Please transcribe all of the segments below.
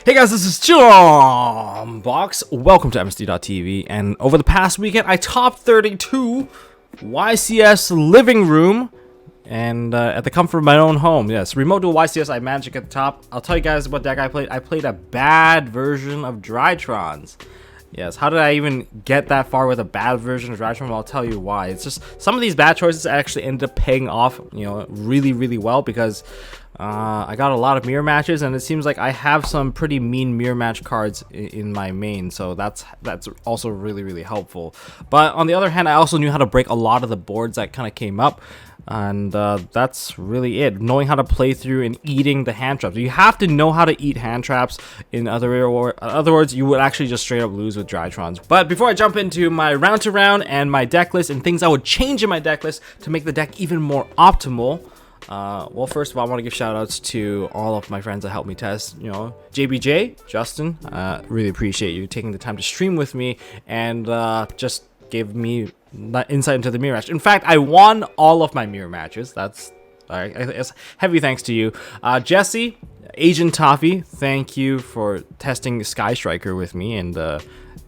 Hey guys, this is Box. Welcome to MST.TV. And over the past weekend, I top 32 YCS living room and at the comfort of my own home. Yes, remote dual YCS. I managed to get the top. I'll tell you guys what deck I played. I played a bad version of Drytrons. Yes, how did I even get that far with a bad version of Drytron? Well, I'll tell you why. It's just some of these bad choices actually ended up paying off, really well because I got a lot of mirror matches, and it seems like I have some pretty mean mirror match cards in my main, so that's also really helpful. But on the other hand, I also knew how to break a lot of the boards that kind of came up. And that's really it. Knowing how to play through and eating the hand traps. You have to know how to eat hand traps. In other words, you would actually just straight up lose with Drytrons. But before I jump into my round to round and my deck list and things I would change in my deck list to make the deck even more optimal. Well, first of all, I want to give shout outs to all of my friends that helped me test, JBJ, Justin, really appreciate you taking the time to stream with me and just gave me insight into the mirror match. In fact, I won all of my mirror matches. That's all right. Heavy thanks to you, Jesse, Agent Toffee. Thank you for testing Sky Striker with me and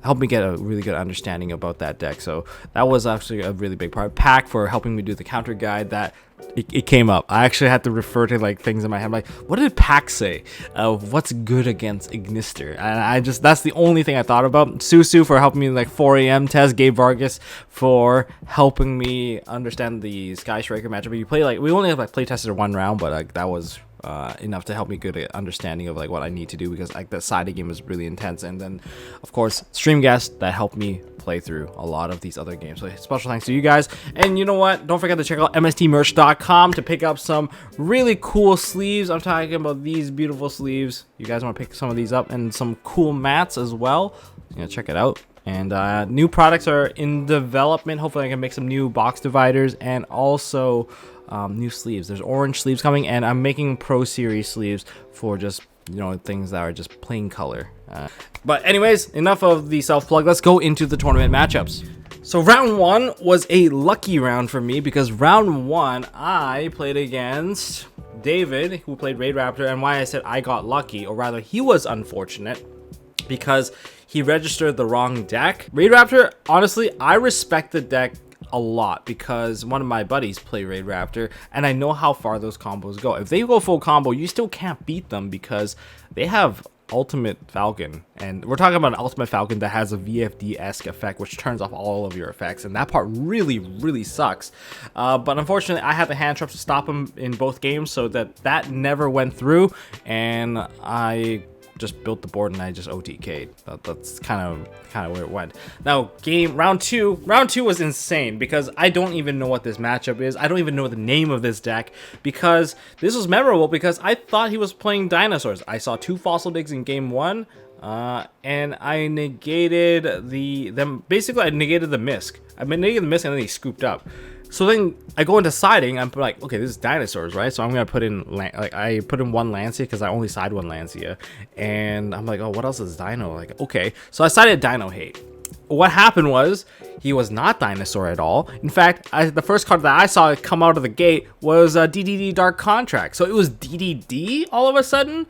helped me get a really good understanding about that deck. So that was actually a really big part. Pack for helping me do the counter guide. That it came up. I actually had to refer to like things in my head, like, what did Pack say? What's good against Ignister? And that's the only thing I thought about. Susu for helping me in like 4 a.m. test. Gabe Vargas for helping me understand the Sky Striker matchup. We only have play tested 1 round, but that was enough to help me get an understanding of like what I need to do, because like the side of the game was really intense. And then of course stream guests that helped me play through a lot of these other games. So special thanks to you guys. And you know what, don't forget to check out MSTmerch.com to pick up some really cool sleeves. I'm talking about these beautiful sleeves. You guys want to pick some of these up, and some cool mats as well. Check it out. And new products are in development. Hopefully I can make some new box dividers and also new sleeves. There's orange sleeves coming, and I'm making Pro Series sleeves for just things that are just plain color. But anyways, enough of the self-plug. Let's go into the tournament matchups. So round 1 was a lucky round for me, because round 1 I played against David, who played Raid Raptor. And why I said I got lucky, or rather he was unfortunate, because he registered the wrong deck. Raid Raptor, honestly, I respect the deck a lot because one of my buddies play Raid Raptor, and I know how far those combos go. If they go full combo, you still can't beat them because they have Ultimate Falcon, and we're talking about an Ultimate Falcon that has a VFD-esque effect which turns off all of your effects, and that part really sucks. But unfortunately I had the hand traps to stop him in both games, so that never went through, and I just built the board and I just OTK'd. That's kind of where it went. Now round two was insane because I don't even know what this matchup is. I don't even know the name of this deck, because this was memorable because I thought he was playing dinosaurs. I saw 2 fossil digs in game 1, and I negated basically I negated the misc. I negated the misc, and then he scooped up. So then I go into siding. I'm like, okay, this is dinosaurs, right? So I'm gonna put in I put in 1 Lancia because I only side 1 Lancia, and I'm like, oh, what else is Dino? Like, okay, so I sided Dino Hate. What happened was he was not dinosaur at all. In fact, the first card that I saw come out of the gate was DDD Dark Contract. So it was DDD all of a sudden,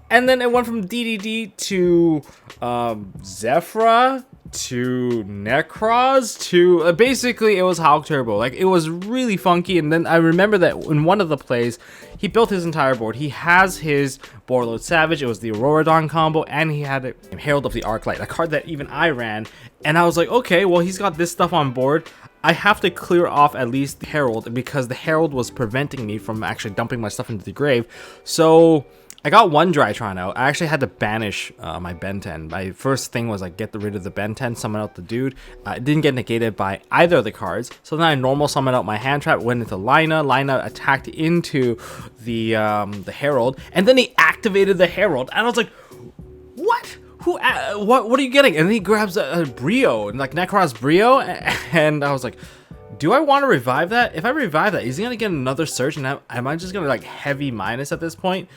and then it went from DDD to Zephyra to Necros to basically it was Hulk Turbo. Like, it was really funky. And then I remember that in one of the plays he built his entire board. He has his Boardload Savage, it was the Auroradon combo, and he had Herald of the Arclight, a card that even I ran. And I was like, okay, well, he's got this stuff on board, I have to clear off at least the Herald, because the Herald was preventing me from actually dumping my stuff into the grave. So I got 1 Drytron out. I actually had to banish my Ben 10. My first thing was like get rid of the Ben 10, summon out the dude. It didn't get negated by either of the cards. So then I normal summoned out my hand trap, went into Lina. Lina attacked into the Herald, and then he activated the Herald. And I was like, what? What are you getting? And then he grabs a Brio, and like Necros Brio, and I was like, do I want to revive that? If I revive that, is he gonna get another surge? And am I just gonna like heavy minus at this point?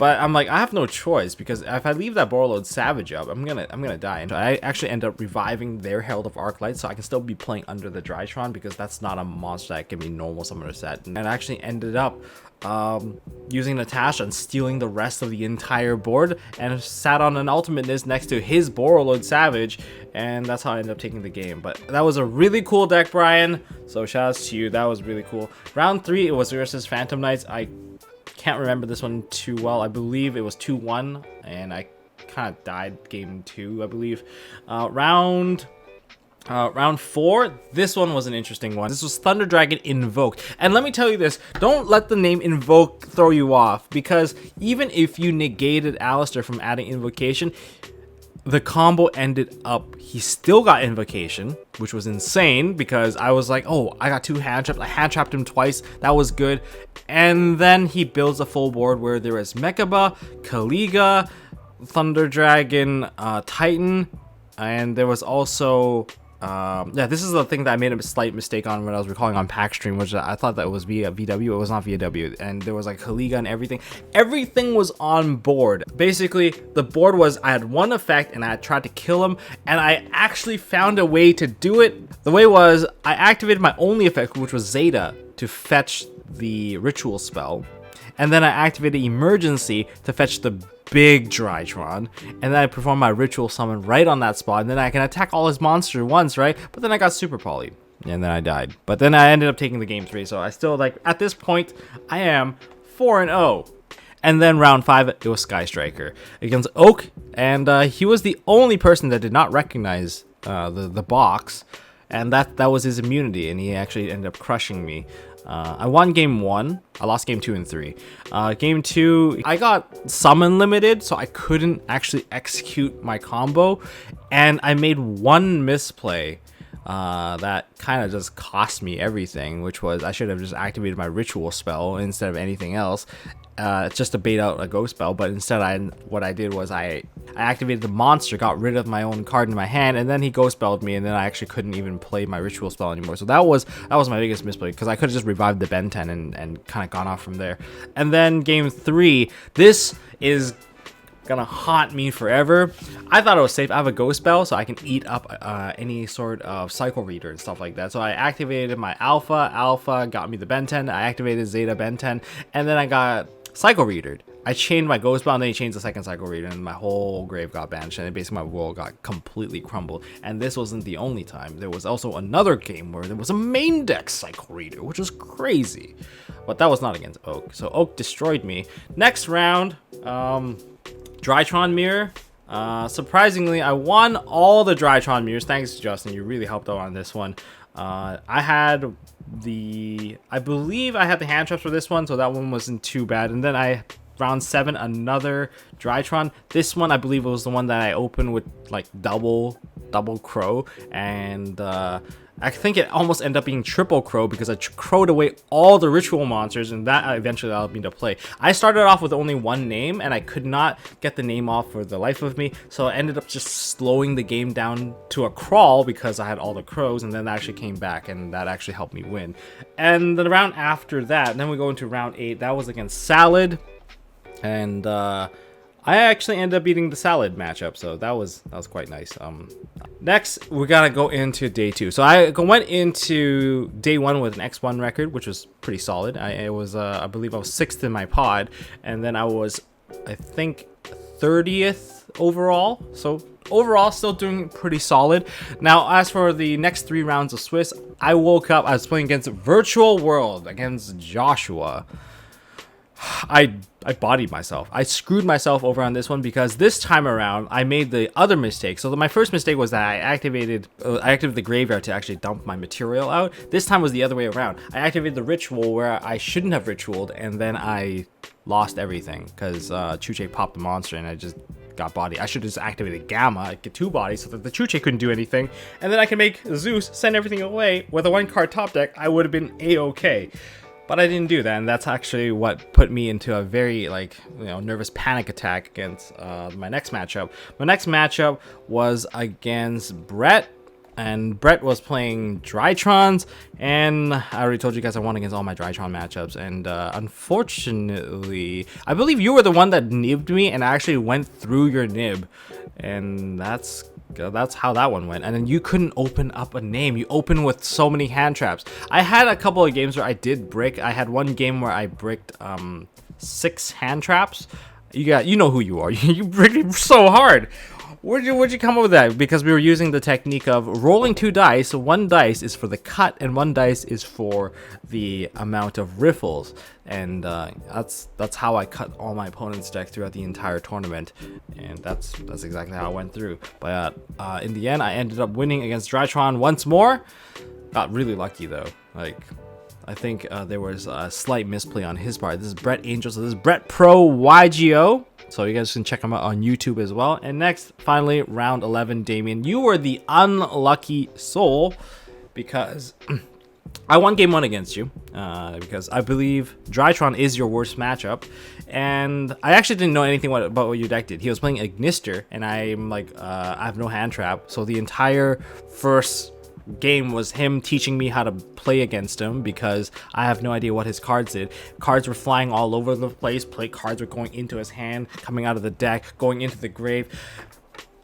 But I'm like, I have no choice, because if I leave that Borreload Savage up, I'm gonna die. And I actually end up reviving their Herald of Arclight, so I can still be playing under the Drytron, because that's not a monster that can be normal summoner set. And I actually ended up using Natasha and stealing the rest of the entire board, and sat on an ultimate list next to his Borreload Savage, and that's how I ended up taking the game. But that was a really cool deck, Brian, so shout outs to you. That was really cool. Round 3, it was versus Phantom Knights. I can't remember this one too well. I believe it was 2-1, and I kind of died game 2, I believe. Round 4, this one was an interesting one. This was Thunder Dragon Invoked. And let me tell you this, don't let the name Invoke throw you off, because even if you negated Alistair from adding Invocation, the combo ended up, he still got Invocation, which was insane, because I was like, oh, I got 2 hand traps. I hand trapped him twice. That was good. And then he builds a full board where there is Mechaba, Kaliga, Thunder Dragon, Titan, and there was also yeah, this is the thing that I made a slight mistake on when I was recalling on Pack Stream, which I thought that it was via VW. It was not VW, and there was like Kaliga and everything. Everything was on board. Basically, the board was, I had one effect and I tried to kill him, and I actually found a way to do it. The way was, I activated my only effect, which was Zeta, to fetch the ritual spell, and then I activated Emergency to fetch the big Drytron, and then I perform my ritual summon right on that spot, and then I can attack all his monsters once, right? But then I got super polyed, and then I died. But then I ended up taking the game 3, so I still, like, at this point, I am 4-0. And then round 5, it was Sky Striker against Oak, and he was the only person that did not recognize the box, and that was his immunity, and he actually ended up crushing me. I won game 1. I lost game 2 and 3. Game 2, I got summon limited, so I couldn't actually execute my combo, and I made one misplay that kind of just cost me everything, which was I should have just activated my ritual spell instead of anything else, just to bait out a ghost spell. But instead, what I did was I activated the monster, got rid of my own card in my hand, and then he ghost spelled me, and then I actually couldn't even play my ritual spell anymore. So that was my biggest misplay, because I could have just revived the Ben 10 and kind of gone off from there. And then game 3, this is gonna haunt me forever. I thought it was safe. I have a ghost spell, so I can eat up any sort of cycle reader and stuff like that. So I activated my Alpha got me the Ben 10. I activated Zeta Ben 10, and then I got cycle readered. I chained my ghost spell, and then he changed the second cycle reader, and my whole grave got banished, and basically my world got completely crumbled. And this wasn't the only time. There was also another game where there was a main deck cycle reader, which was crazy. But that was not against Oak, so Oak destroyed me. Next round, Drytron Mirror. Surprisingly, I won all the Drytron Mirrors. Thanks, Justin. You really helped out on this one. I believe I had the hand traps for this one, so that one wasn't too bad. And then round 7, another Drytron. This one, I believe, it was the one that I opened with like double crow, and I think it almost ended up being triple crow, because I crowed away all the ritual monsters, and that eventually allowed me to play. I started off with only one name, and I could not get the name off for the life of me, so I ended up just slowing the game down to a crawl because I had all the crows, and then that actually came back, and that actually helped me win. And the round after that, then we go into round 8. That was against Salad, and I actually ended up beating the Salad matchup, so that was quite nice. Next, we gotta go into day 2. So I went into day 1 with an X1 record, which was pretty solid. I believe I was 6th in my pod, and then I was, I think, 30th overall. So overall, still doing pretty solid. Now, as for the next 3 rounds of Swiss, I woke up, I was playing against Virtual World, against Joshua. I bodied myself. I screwed myself over on this one, because this time around I made the other mistake. So my first mistake was that I activated the graveyard to actually dump my material out. This time was the other way around. I activated the ritual where I shouldn't have ritualed, and then I lost everything because Chuche popped the monster and I just got body. I should have just activated Gamma, I get 2 bodies so that the Chuche couldn't do anything, and then I can make Zeus send everything away. With a 1-card top deck, I would have been A-okay. But I didn't do that, and that's actually what put me into a very, nervous panic attack against my next matchup. My next matchup was against Brett, and Brett was playing Drytrons, and I already told you guys I won against all my Drytron matchups, and unfortunately, I believe you were the one that nibbed me, and I actually went through your nib, and that's how that one went. And then you couldn't open up a name. You opened with so many hand traps. I had a couple of games where I did brick. I had one game where I bricked 6 hand traps. You know who you are. You bricked it so hard. Where'd you come up with that? Because we were using the technique of rolling 2 dice. 1 dice is for the cut, and 1 dice is for the amount of riffles. And that's how I cut all my opponent's deck throughout the entire tournament. And that's exactly how I went through. But in the end, I ended up winning against Drytron once more. Got really lucky though. Like, I think there was a slight misplay on his part. This is Brett Angel. So this is Brett Pro YGO. So you guys can check him out on YouTube as well. And next, finally, round 11, Damien. You were the unlucky soul because I won game 1 against you because I believe Drytron is your worst matchup. And I actually didn't know anything about what your deck did. He was playing Ignister, and I'm like, I have no hand trap. So the entire first game was him teaching me how to play against him because I have no idea what his cards did. Cards were flying all over the place. Play cards were going into his hand, coming out of the deck, going into the grave.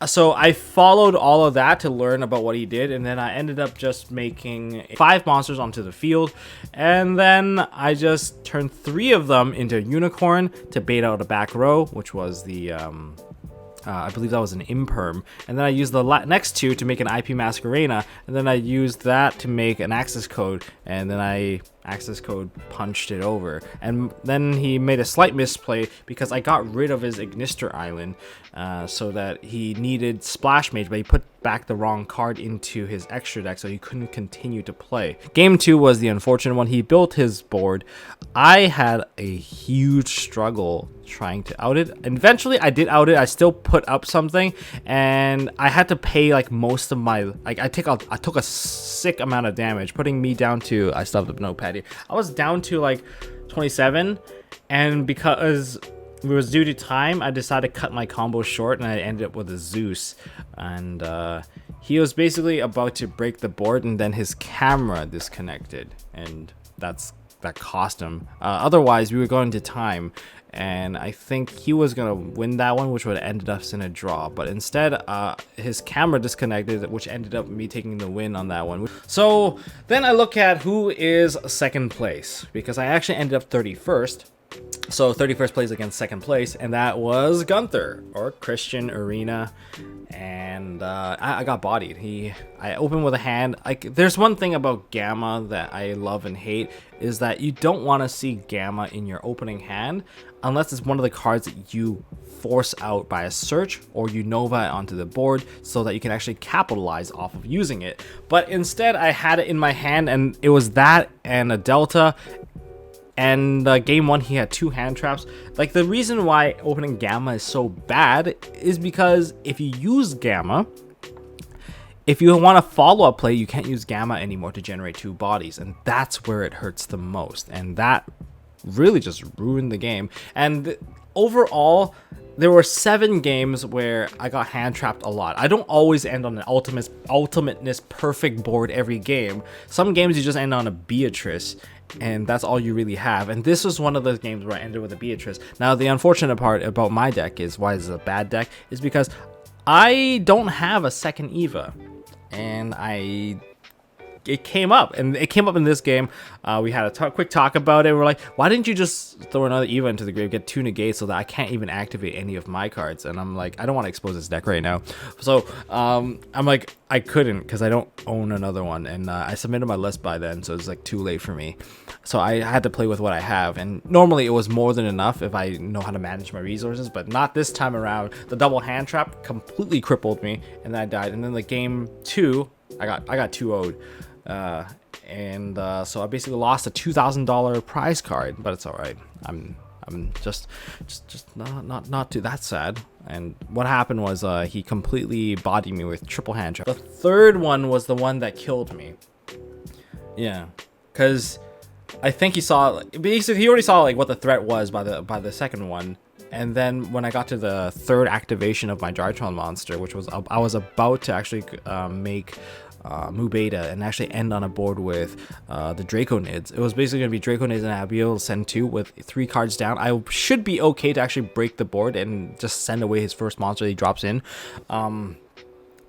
So I followed all of that to learn about what he did, and then I ended up just making 5 monsters onto the field, and then I just turned 3 of them into Unicorn to bait out a back row, which was the I believe that was an imperm, and then I used the next 2 to make an IP Masquerena, and then I used that to make an access code, and then I access code punched it over. And then he made a slight misplay because I got rid of his Ignister Island so that he needed Splash Mage, but he put back the wrong card into his extra deck, so he couldn't continue to play. Game 2 was the unfortunate one. He built his board. I had a huge struggle trying to out it, and eventually I did out it. I still put up something, and I had to pay like most of my, like I took a sick amount of damage, putting me down to, I still have the notepad here, I was down to like 27, and because it was due to time, I decided to cut my combo short, and I ended up with a Zeus, and he was basically about to break the board, and then his camera disconnected, and that cost him. Otherwise, we were going to time, and I think he was gonna win that one, which would have ended us in a draw, but instead his camera disconnected, which ended up me taking the win on that one. So then I look at who is second place, because I actually ended up 31st. So 31st place against second place, and that was Gunther or Christian Arena, and I got bodied. I opened with a hand. There's one thing about Gamma that I love and hate, is that you don't want to see Gamma in your opening hand unless it's one of the cards that you force out by a search, or you Nova it onto the board so that you can actually capitalize off of using it. But instead I had it in my hand, and it was that and a Delta. And game 1, he had 2 hand traps. Like, the reason why opening Gamma is so bad is because if you use Gamma, if you want to follow up play, you can't use Gamma anymore to generate 2 bodies, and that's where it hurts the most. And that really just ruined the game. And overall, there were 7 games where I got hand trapped a lot. I don't always end on an ultimateness perfect board every game. Some games you just end on a Beatrice, and that's all you really have. And this was one of those games where I ended with a Beatrice. Now, the unfortunate part about my deck is, why is it a bad deck, is because I don't have a second Eva, and it came up, and it came up in this game. We had a quick talk about it. We're like, why didn't you just throw another Eva into the grave, get 2 negates so that I can't even activate any of my cards? And I'm like, I don't want to expose this deck right now. So I'm like, I couldn't, because I don't own another one, and I submitted my list by then, so it's like too late for me. So I had to play with what I have, and normally it was more than enough if I know how to manage my resources, but not this time around. The double hand trap completely crippled me, and then I died. And then the game 2, I got 2-0'd. So I basically lost a $2,000 prize card, but it's all right. I'm just not too that sad. And what happened was he completely bodied me with triple hand trap. The third one was the one that killed me. Yeah, because I think he saw, basically he already saw like what the threat was by the second one. And then when I got to the third activation of my Drytron monster, which was, I was about to actually make Beta and actually end on a board with the Draconids. It was basically going to be Draconids and yugioh send 2 with 3 cards down. I should be okay to actually break the board and just send away his first monster that he drops in.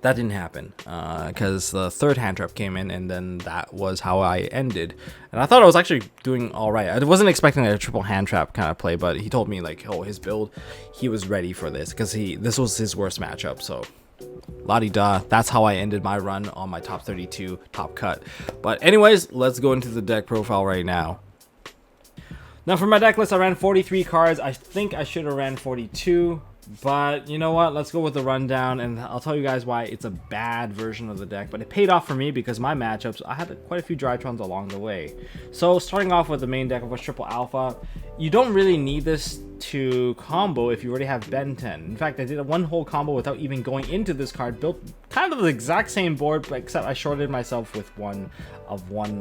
That didn't happen because the third hand trap came in, and then that was how I ended. And I thought I was actually doing all right. I wasn't expecting like a triple hand trap kind of play, but he told me like, oh, his build, he was ready for this because this was his worst matchup. So la-di-da, that's how I ended my run on my top 32 top cut. But anyways, let's go into the deck profile right now. Now for my deck list, I ran 43 cards. I think I should have ran 42. But you know what, let's go with the rundown, and I'll tell you guys why it's a bad version of the deck, but it paid off for me because my matchups, I had quite a few Drytrons along the way. So starting off with the main deck, of course, triple alpha, you don't really need this to combo if you already have Ben 10. In fact, I did one whole combo without even going into this card, built kind of the exact same board, but except I shorted myself with one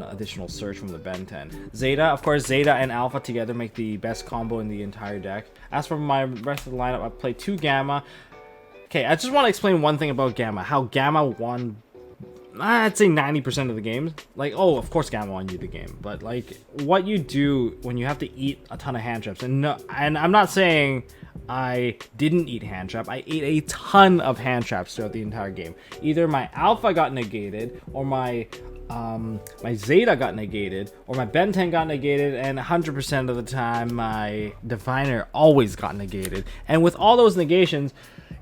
additional search from the Ben 10. Zeta, of course, Zeta and Alpha together make the best combo in the entire deck. As for my rest of the lineup, I played 2 Gamma. Okay, I just want to explain one thing about Gamma, how Gamma won, I'd say 90% of the games. Like, oh, of course Gamma won you the game, but like what you do when you have to eat a ton of hand traps, and I'm not saying I didn't eat hand trap. I ate a ton of hand traps throughout the entire game. Either my Alpha got negated, or my Zeta got negated, or my Ben 10 got negated, and 100% of the time my Diviner always got negated. And with all those negations,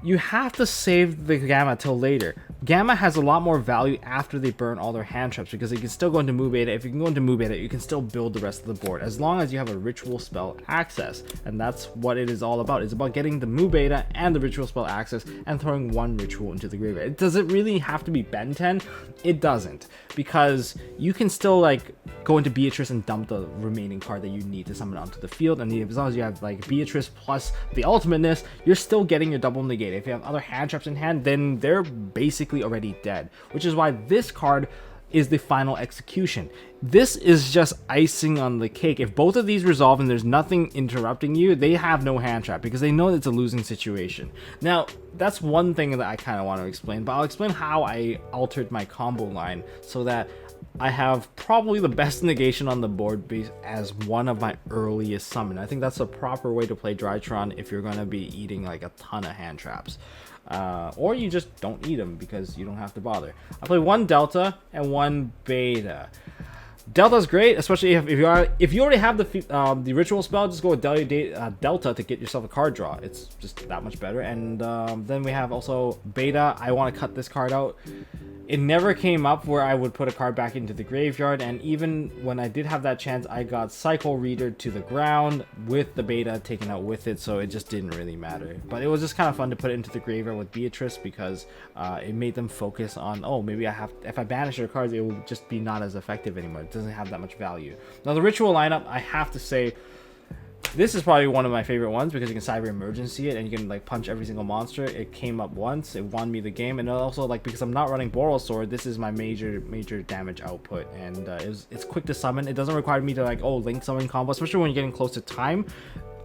you have to save the Gamma till later. Gamma has a lot more value after they burn all their hand traps because they can still go into Beta. If you can go into Beta, you can still build the rest of the board as long as you have a ritual spell access. And that's what it is all about. It's about getting the Beta and the ritual spell access and throwing one ritual into the graveyard. Does it really have to be Ben 10? It doesn't, because you can still like go into Beatrice and dump the remaining card that you need to summon onto the field, and as long as you have like Beatrice plus the ultimateness, you're still getting your double negate. If you have other hand traps in hand, then they're basically already dead, which is why this card is the final execution. This is just icing on the cake. If both of these resolve and there's nothing interrupting you, they have no hand trap because they know it's a losing situation. Now, that's one thing that I kind of want to explain, but I'll explain how I altered my combo line so that I have probably the best negation on the board base as one of my earliest summon. I think that's a proper way to play Drytron if you're going to be eating like a ton of hand traps. Or you just don't eat them because you don't have to bother. I play 1 Delta and 1 Beta. Delta's great, especially if you already have the ritual spell. Just go with Delta to get yourself a card draw. It's just that much better. And then we have also Beta. I want to cut this card out. It never came up where I would put a card back into the graveyard, and even when I did have that chance, I got Cycle Reader to the ground with the Beta taken out with it, so it just didn't really matter. But it was just kind of fun to put it into the graveyard with Beatrice because it made them focus on, oh, maybe if I banish their cards, it will just be not as effective anymore. It doesn't have that much value. Now the ritual lineup, I have to say, this is probably one of my favorite ones because you can Cyber Emergency it and you can like punch every single monster. It came up once, it won me the game, and also like because I'm not running Boral Sword, this is my major damage output, and it's quick to summon. It doesn't require me to like link summon combo, especially when you're getting close to time.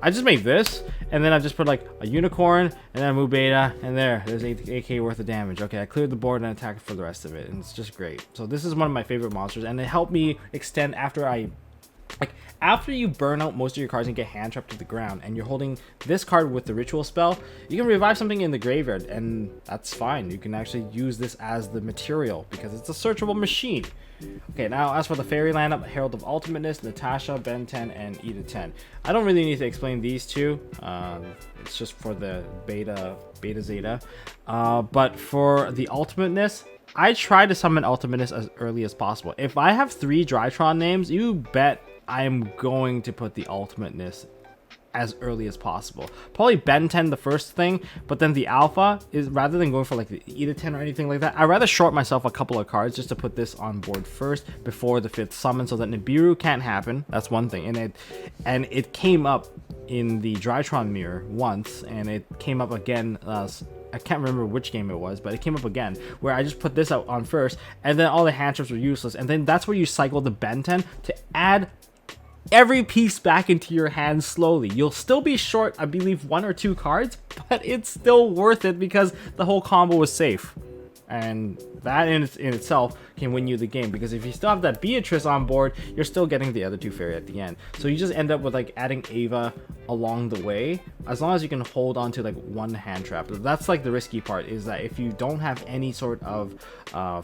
I just made this, and then I just put like a unicorn, and then I move Beta, and there's 8k worth of damage. Okay, I cleared the board and attacked for the rest of it, and it's just great. So this is one of my favorite monsters, and it helped me extend after you burn out most of your cards and get hand trapped to the ground, and you're holding this card with the ritual spell, you can revive something in the graveyard, and that's fine. You can actually use this as the material because it's a searchable machine. Okay, now as for the fairy lineup, Herald of Ultimateness, Natasha, Ben 10, and Eda 10. I don't really need to explain these two. It's just for the Beta Zeta. But for the Ultimateness, I try to summon Ultimateness as early as possible. If I have 3 Drytron names, you bet I'm going to put the Ultimateness as early as possible. Probably Ben 10 the first thing, but then the Alpha is, rather than going for like the Eda 10 or anything like that, I'd rather short myself a couple of cards just to put this on board first before the 5th summon so that Nibiru can't happen. That's one thing. And it came up in the Drytron mirror once, and it came up again I can't remember which game it was, but it came up again where I just put this out on first, and then all the hand traps were useless, and then that's where you cycle the Ben 10 to add every piece back into your hand slowly. You'll still be short, I believe, 1 or 2 cards, but it's still worth it because the whole combo was safe. and that in itself can win you the game, because if you still have that Beatrice on board, you're still getting the other 2 fairy at the end. So you just end up with like adding Ava along the way, as long as you can hold on to like 1 hand trap. That's like the risky part, is that if you don't have any sort of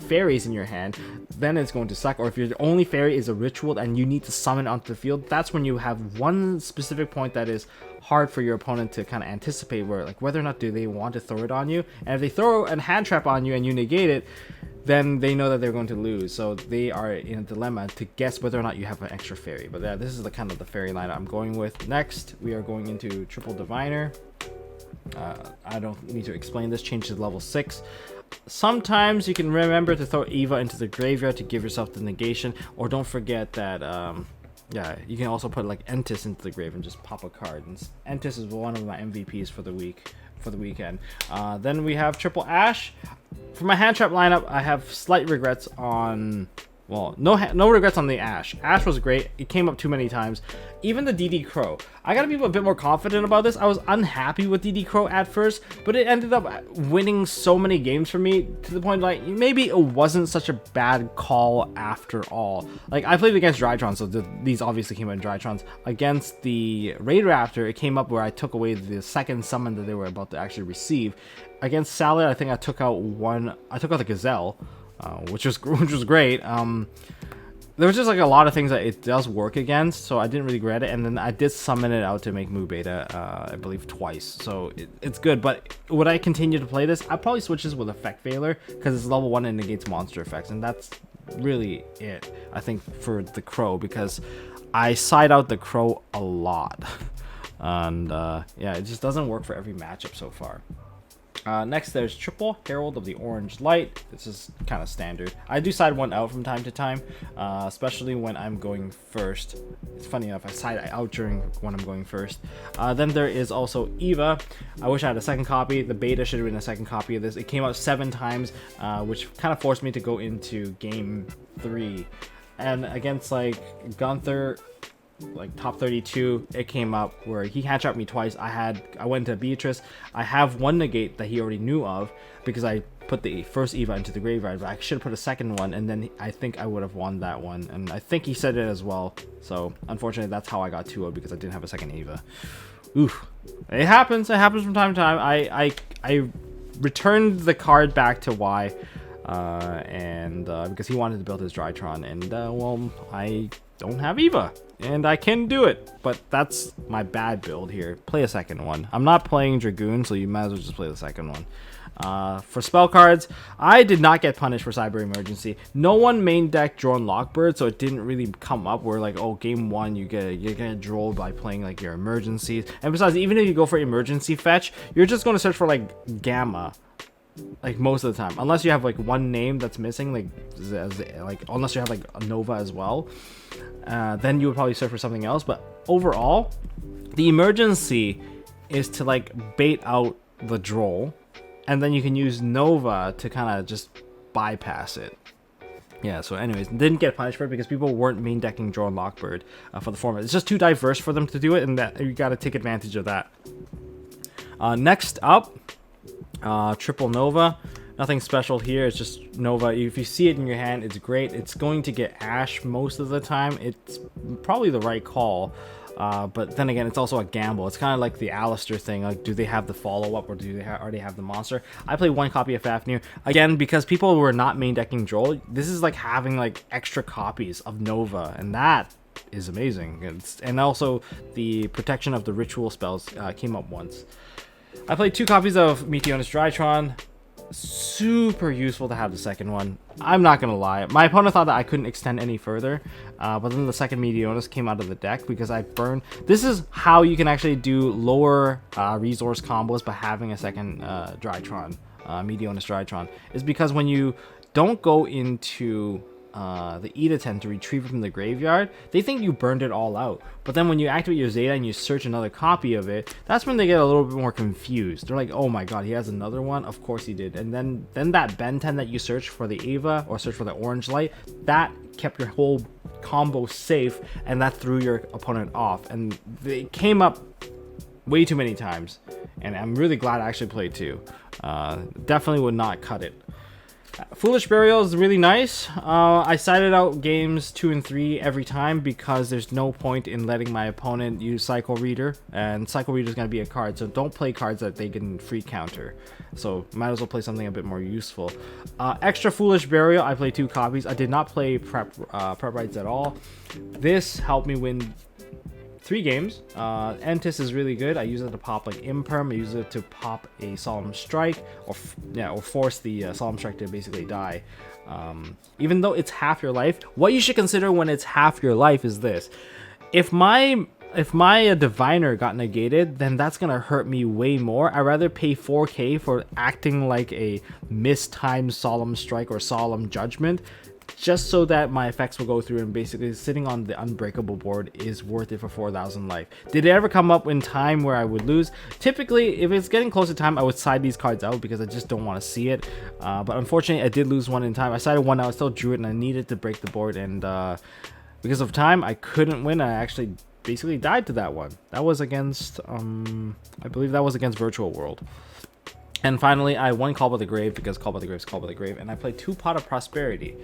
fairies in your hand, then it's going to suck. Or if your only fairy is a ritual and you need to summon onto the field, that's when you have one specific point that is hard for your opponent to kind of anticipate, where like whether or not do they want to throw it on you, and if they throw a hand trap on you and you negate it, then they know that they're going to lose. So they are in a dilemma to guess whether or not you have an extra fairy. But yeah, this is the kind of the fairy line I'm going with. Next, we are going into triple diviner. I don't need to explain this. Change to level 6. Sometimes you can remember to throw Eva into the graveyard to give yourself the negation, or don't forget that yeah, you can also put like Entis into the grave and just pop a card. And Entis is one of my MVPs for the weekend. Then we have triple Ash. For my hand trap lineup, I have slight regrets on, well, no regrets on the Ash. Ash was great. It came up too many times. Even the DD Crow. I gotta be a bit more confident about this. I was unhappy with DD Crow at first, but it ended up winning so many games for me, to the point like maybe it wasn't such a bad call after all. Like, I played against Drytron, so these obviously came out in Drytrons. Against the Raid Raptor, it came up where I took away the second summon that they were about to actually receive. Against Salad, I think I took out the Gazelle, which was great. There was just like a lot of things that it does work against, so I didn't really regret it. And then I did summon it out to make Mu Beta, I believe twice, so it's good. But would I continue to play this? I'd probably switch this with Effect Veiler, because it's level 1 and negates monster effects, and that's really it, I think, for the Crow, because I side out the Crow a lot. And yeah, it just doesn't work for every matchup so far. Next, there's triple Herald of the Orange Light. This is kind of standard. I do side one out from time to time, especially when I'm going first. It's funny enough, I side out during when I'm going first. Then there is also Eva. I wish I had a second copy. The beta should have been a second copy of this. It came out 7 times, which kind of forced me to go into game 3. And against like Gunther, like top 32, it came up where he hand trapped me twice. I went to Beatrice. I have one negate that he already knew of, because I put the first Eva into the graveyard, but I should have put a second one, and then I think I would have won that one, and I think he said it as well. So unfortunately, that's how I got 2-0, because I didn't have a second Eva. Oof. It happens from time to time. I returned the card back to Y, because he wanted to build his Drytron, and well, I don't have Eva, and I can do it, but that's my bad build here. Play a second one. I'm not playing Dragoon, so you might as well just play the second one. For spell cards, I did not get punished for Cyber Emergency. No one main deck Drone Lockbird, so it didn't really come up where like, oh, game 1 you're gonna draw by playing like your emergencies. And besides, even if you go for emergency fetch, you're just going to search for like Gamma, like most of the time, unless you have like one name that's missing, like unless you have like a Nova as well, then you would probably search for something else. But overall, the emergency is to like bait out the Droll, and then you can use Nova to kind of just bypass it. Yeah, so anyways, didn't get punished for it because people weren't main decking Drone Lockbird for the format. It's just too diverse for them to do it, and that you got to take advantage of that. Next up, triple Nova. Nothing special here. It's just Nova. If you see it in your hand, it's great. It's going to get Ash most of the time. It's probably the right call. But then again, it's also a gamble. It's kind of like the Alistair thing. Like, do they have the follow-up, or do they already have the monster? I played 1 copy of Fafnir. Again, because people were not main decking Droll, this is like having like extra copies of Nova, and that is amazing. And also, the protection of the ritual spells came up once. I played 2 copies of Meteonis Drytron. Super useful to have the second one. I'm not gonna lie, my opponent thought that I couldn't extend any further, but then the second Meteonis came out of the deck because I burned. This is how you can actually do lower resource combos by having a second Drytron, Meteonis Drytron, is because when you don't go into the Edaten to retrieve it from the graveyard, they think you burned it all out. But then when you activate your Zeta and you search another copy of it, that's when they get a little bit more confused. They're like, oh my god, he has another one? Of course he did. And then that Ben 10 that you searched for the Ava, or search for the Orange Light, that kept your whole combo safe, and that threw your opponent off. And they came up way too many times, and I'm really glad I actually played 2. Definitely would not cut it. Foolish Burial is really nice. I sided out games 2 and 3 every time because there's no point in letting my opponent use Cycle Reader, and Cycle Reader is going to be a card, so don't play cards that they can free counter. So might as well play something a bit more useful. Extra Foolish Burial, I played 2 copies. I did not play prep rights at all. This helped me win 3 games. Entis is really good. I use it to pop like Imperm. I use it to pop a Solemn Strike, or force the Solemn Strike to basically die. Even though it's half your life, what you should consider when it's half your life is this: if my diviner got negated, then that's gonna hurt me way more. I'd rather pay 4K for acting like a mistimed Solemn Strike or Solemn Judgment, just so that my effects will go through, and basically sitting on the unbreakable board is worth it for 4,000 life. Did it ever come up in time where I would lose? Typically, if it's getting close to time, I would side these cards out because I just don't want to see it. But unfortunately, I did lose one in time. I sided one out, I still drew it, and I needed to break the board, and because of time, I couldn't win. I actually basically died to that one. That was against, I believe that was against Virtual World. And finally, I won Call by the Grave because Call by the Grave is Call by the Grave, and I played 2 Pot of Prosperity.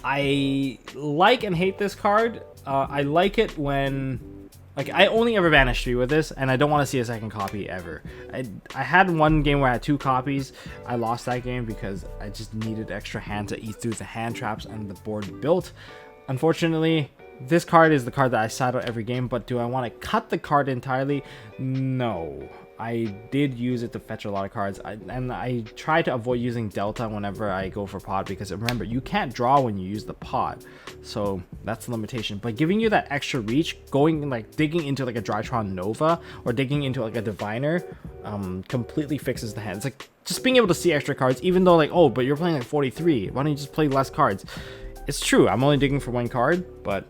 I like and hate this card. I like it when, like, I only ever banish 3 with this, and I don't want to see a second copy ever. I had one game where I had 2 copies. I lost that game because I just needed extra hand to eat through the hand traps and the board built. Unfortunately, this card is the card that I side out every game, but do I want to cut the card entirely? No. I did use it to fetch a lot of cards, and I try to avoid using Delta whenever I go for pod, because remember, you can't draw when you use the pod, so that's the limitation. But giving you that extra reach, going like digging into like a Drytron Nova or digging into like a Diviner, completely fixes the hand. It's like just being able to see extra cards, even though like, oh, but you're playing like 43, why don't you just play less cards? It's true, I'm only digging for 1 card, but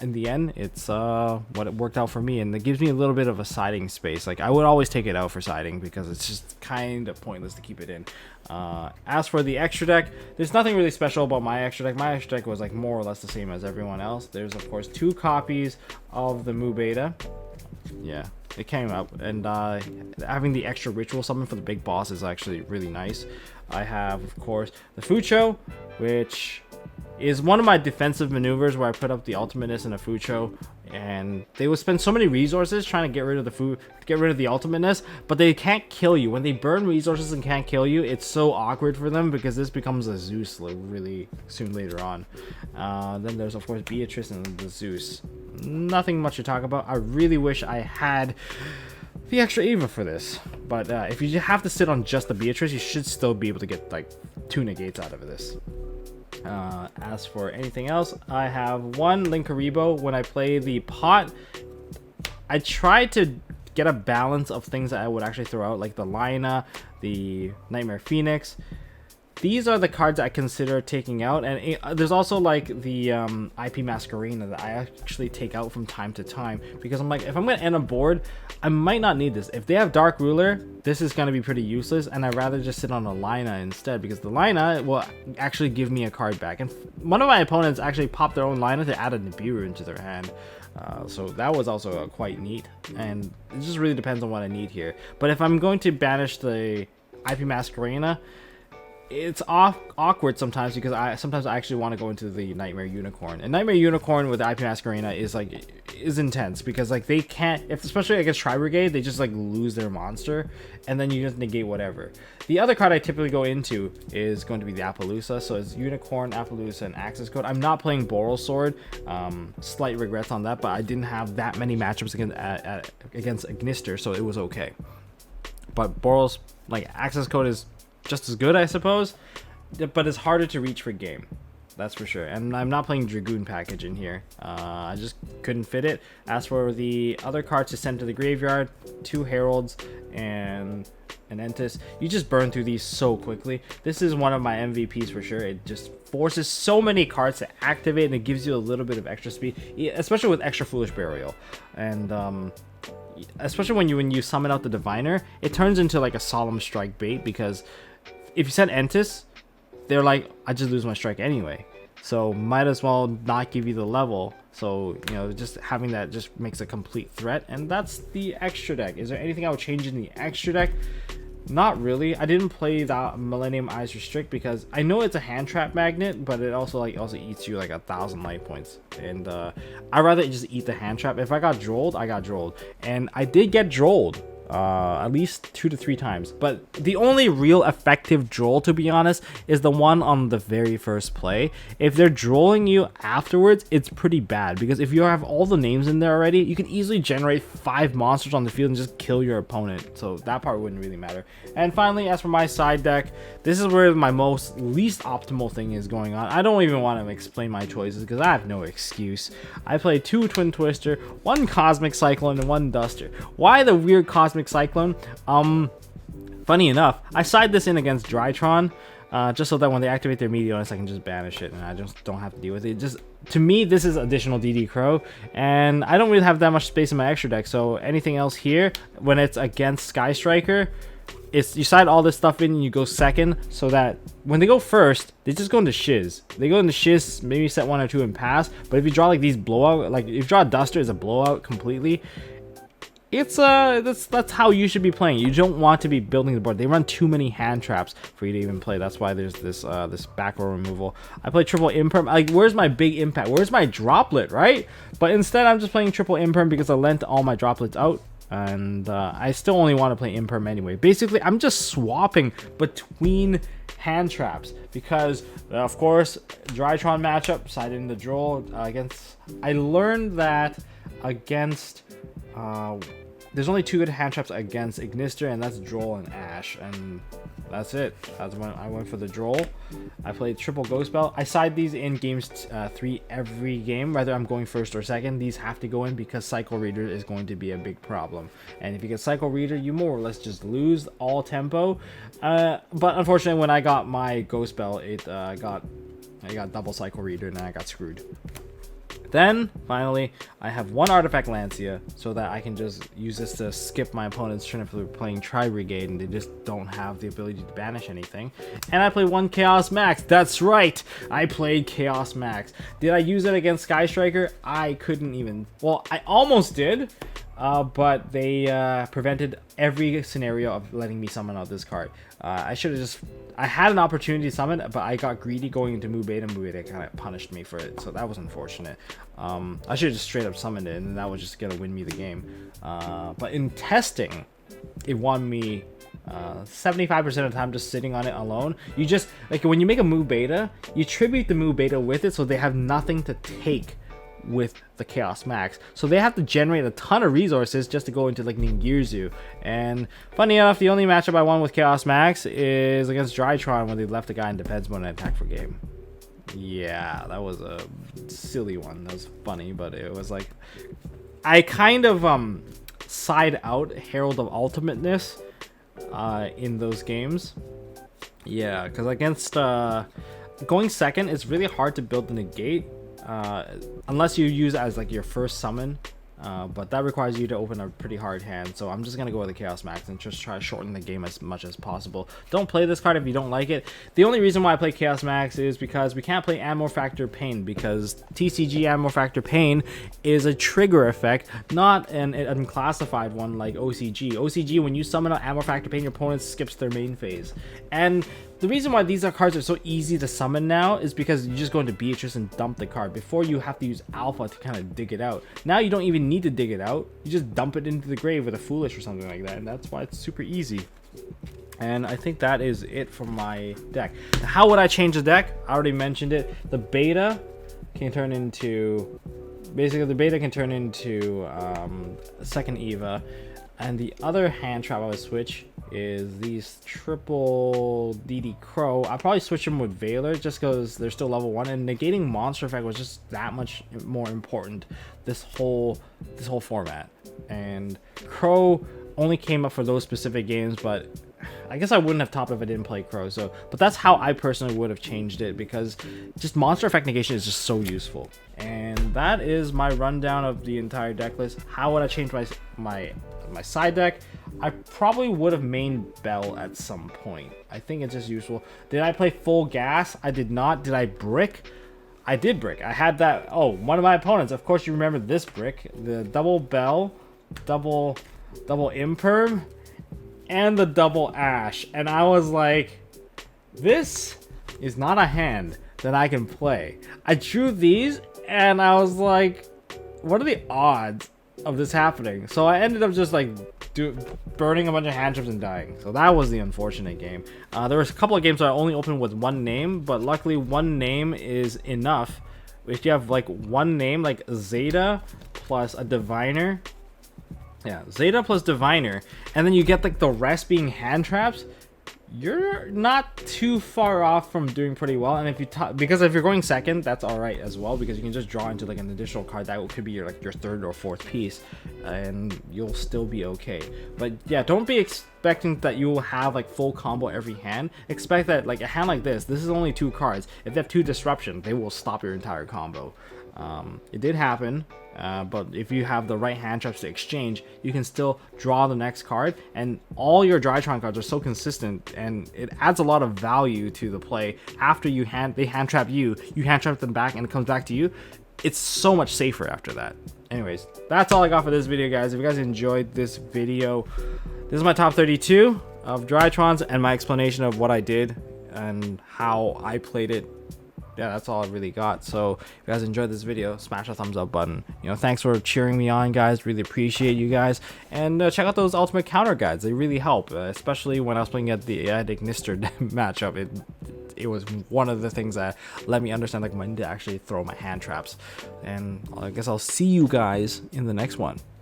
in the end, it's what it worked out for me, and it gives me a little bit of a siding space. Like, I would always take it out for siding because it's just kind of pointless to keep it in. As for the extra deck, there's nothing really special about my extra deck. My extra deck was like more or less the same as everyone else. There's of course 2 copies of the Mu Beta. Yeah, it came up, and having the extra ritual summon for the big boss is actually really nice. I have, of course, the Fucho, which is one of my defensive maneuvers where I put up the ultimateness in a Fucho, and they would spend so many resources trying to get rid of the ultimateness, but they can't kill you. When they burn resources and can't kill you, it's so awkward for them because this becomes a Zeus really soon later on. Then there's of course Beatrice and the Zeus. Nothing much to talk about. I really wish I had the extra Eva for this, but if you have to sit on just the Beatrice, you should still be able to get like 2 negates out of this. As for anything else, I have 1 Linkaribo. When I play the pot, I try to get a balance of things that I would actually throw out, like the Lina, the Nightmare Phoenix. These are the cards I consider taking out, and there's also like the IP Masquerena that I actually take out from time to time, because I'm like, if I'm going to end a board, I might not need this. If they have Dark Ruler, this is going to be pretty useless, and I'd rather just sit on a Lina instead, because the Lina will actually give me a card back. And one of my opponents actually popped their own Lina to add a Nibiru into their hand. So that was also quite neat, and it just really depends on what I need here. But if I'm going to banish the IP Masquerena, it's awkward sometimes, because sometimes I actually want to go into the Nightmare Unicorn, and Nightmare Unicorn with IP Masquerena is intense, because like they can't, especially against Tri Brigade, they just like lose their monster, and then you just negate whatever. The other card I typically go into is going to be the Appaloosa, so it's Unicorn, Appaloosa, and Access Code. I'm not playing Boral Sword, slight regrets on that, but I didn't have that many matchups against Ignister, so it was okay. But Boral's like Access Code is just as good, I suppose, but it's harder to reach for game, that's for sure. And I'm not playing Dragoon package in here. I just couldn't fit it. As for the other cards to send to the graveyard, 2 Heralds and an Entis, you just burn through these so quickly. This is one of my MVPs for sure. It just forces so many cards to activate, and it gives you a little bit of extra speed, especially with extra Foolish Burial. And especially when you summon out the Diviner, it turns into like a Solemn Strike bait, because if you send Entis, they're like, I just lose my strike anyway, so might as well not give you the level. So, you know, just having that just makes a complete threat. And that's the extra deck. Is there anything I would change in the extra deck? Not really. I didn't play that Millennium Eyes Restrict because I know it's a hand trap magnet, but it also eats you like 1,000 life points, and I'd rather just eat the hand trap. If I got drolled, I got drolled, and I did get drolled at least 2 to 3 times. But the only real effective droll, to be honest, is the one on the very first play. If they're drolling you afterwards, it's pretty bad, because if you have all the names in there already, you can easily generate 5 monsters on the field and just kill your opponent, so that part wouldn't really matter. And finally, as for my side deck, this is where my least optimal thing is going on. I don't even want to explain my choices because I have no excuse. I played 2 Twin Twister, 1 Cosmic Cyclone, and 1 Duster. Why the weird Cosmic Cyclone? Funny enough, I side this in against Drytron, just so that when they activate their Meteorus, I can just banish it and I just don't have to deal with it. Just, to me, this is additional DD Crow, and I don't really have that much space in my extra deck, so anything else here, when it's against Sky Striker, it's you side all this stuff in and you go second, so that when they go first, they just go into shiz. They go into shiz, maybe set 1 or 2 and pass, but if you draw like these blowout, like if you draw a Duster as a blowout completely, it's that's how you should be playing. You don't want to be building the board. They run too many hand traps for you to even play. That's why there's this this back row removal. I play triple imperm. Like, where's my big impact? Where's my droplet, right? But instead, I'm just playing triple imperm because I lent all my droplets out, and I still only want to play imperm anyway. Basically, I'm just swapping between hand traps because, of course, Drytron matchup, sided in the droll against. I learned that against. There's only 2 good hand traps against Ignister, and that's Droll and Ash, and that's it. That's when I went for the Droll. I played triple Ghost Belt. I side these in games 3 every game, whether I'm going first or second. These have to go in because Cycle Reader is going to be a big problem, and if you get Cycle Reader, you more or less just lose all tempo. But unfortunately, when I got my Ghost Belt, I got double Cycle Reader, and I got screwed. Then, finally, I have 1 Artifact Lancia, so that I can just use this to skip my opponent's turn if they're playing Tri-Brigade and they just don't have the ability to banish anything. And I play 1 Chaos Max. That's right! I played Chaos Max. Did I use it against Sky Striker? I couldn't even... Well, I almost did, but they prevented every scenario of letting me summon out this card. I should have just... I had an opportunity to summon, but I got greedy going into Mu Beta. Mu Beta kind of punished me for it, so that was unfortunate. I should have just straight up summoned it, and that was just gonna win me the game. But in testing, it won me 75% of the time just sitting on it alone. You just, like, when you make a Mu Beta, you tribute the Mu Beta with it, so they have nothing to take with the Chaos Max, so they have to generate a ton of resources just to go into like Ningirzu. And funny enough, the only matchup I won with Chaos Max is against Drytron when they left the guy in defense mode and attack for game. Yeah, that was a silly one. That was funny, but it was like I kind of side out Herald of Ultimateness in those games. Yeah, because against going second, it's really hard to build the negate. Unless you use it as like your first summon, but that requires you to open a pretty hard hand, so I'm just gonna go with the Chaos Max and just try to shorten the game as much as possible. Don't play this card if you don't like it. The only reason why I play Chaos Max is because we can't play Ammo Factor Pain, because TCG Ammo Factor Pain is a trigger effect, not an unclassified one like OCG. OCG, when you summon out Ammo Factor Pain, your opponent skips their main phase. And the reason why these cards are so easy to summon now is because you just go into Beatrice and dump the card. Before, you have to use Alpha to kind of dig it out. Now you don't even need to dig it out. You just dump it into the grave with a Foolish or something like that, and that's why it's super easy. And I think that is it for my deck. Now, how would I change the deck? I already mentioned it. The beta can turn into... Basically, the beta can turn into second Eva. And the other hand trap I would switch is these triple DD Crow. I'll probably switch them with Veiler just because they're still level 1, and negating monster effect was just that much more important this whole format. And Crow only came up for those specific games, but I guess I wouldn't have topped if I didn't play Crow. So, but that's how I personally would have changed it, because just monster effect negation is just so useful. And that is my rundown of the entire deck list. How would I change my side deck? I probably would have mained Bell at some point. I think it's just useful. Did I play full gas? I did not. Did I brick? I did brick. I had that. Oh, one of my opponents. Of course, you remember this brick. The double Bell, double Imperm, and the double ash. And I was like, this is not a hand that I can play. I drew these and I was like, what are the odds of this happening? So I ended up just like burning a bunch of hand traps and dying. So that was the unfortunate game. There was a couple of games that I only opened with one name, but luckily one name is enough. If you have like one name, like Zeta plus a Diviner, yeah, Zeta plus Diviner, and then you get like the rest being hand traps, you're not too far off from doing pretty well. And if you because if you're going second, that's all right as well, because you can just draw into like an additional card that could be your like your third or fourth piece, and you'll still be okay. But yeah, don't be expecting that you will have like full combo every hand. Expect that like a hand like this is only 2 cards. If they have 2 disruption, they will stop your entire combo. It did happen, but if you have the right hand traps to exchange, you can still draw the next card, and all your Drytron cards are so consistent, and it adds a lot of value to the play. After they hand trap you hand trap them back, and it comes back to you. It's so much safer after that. Anyways, that's all I got for this video, guys. If you guys enjoyed this video, this is my top 32 of Drytrons and my explanation of what I did and how I played it. Yeah, that's all I really got. So if you guys enjoyed this video, smash the thumbs up button. You know, thanks for cheering me on, guys. Really appreciate you guys. And check out those ultimate counter guides. They really help, especially when I was playing at the Ignister matchup. It was one of the things that let me understand like when to actually throw my hand traps. And I guess I'll see you guys in the next one.